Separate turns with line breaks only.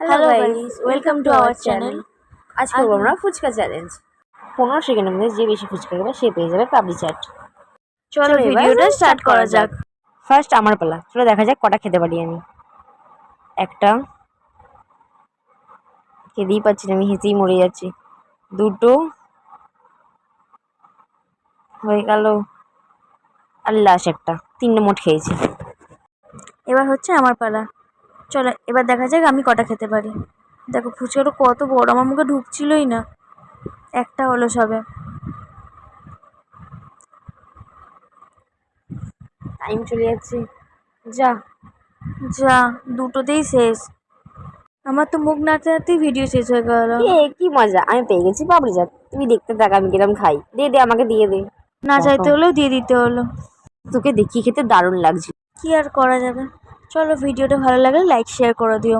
Hello guys, welcome to our channel.
আজকে করবো আমরা ফুচকা চ্যালেঞ্জ। 15 সেকেন্ডের মধ্যে যে বেশি ফুচকা খাবে সে পেয়ে যাবে পাবলি চাট।
চলো ভিডিওটা স্টার্ট করা যাক।
ফার্স্ট আমার পালা, চলো দেখা যাক কটা খেতে পারি আমি। একটা, খেতেই পাচ্ছি না, আমি হেঁচেই মরে যাচ্ছি। দুটো হয়ে গেল, আর লাস্ট একটা, 3টে মোট খেয়েছি।
এবার হচ্ছে আমার পালা। চলো এবার দেখা যাক আমি কটা খেতে পারি। দেখো ফুচকাটা কত বড়, আমার মুখে ঢুকছিলই না। একটা হলো সবে।
টাইম চলে যাচ্ছে, যা
যা, দুটোতেই শেষ। আমার তো মুখ নাড়তে নাড়তেই ভিডিও শেষ হয়ে গেল।
কি মজা, আমি পেয়ে গেছি পাবলি চাট। তুমি দেখতে থাক আমি কিরম খাই। দে আমাকে দিয়ে দে।
না চাইতে হলেও দিয়ে দিতে হলো।
তোকে দেখিয়ে খেতে দারুণ লাগছে।
কি আর করা যাবে। চলো ভিডিওটা ভালো লাগলে লাইক শেয়ার করে দিও।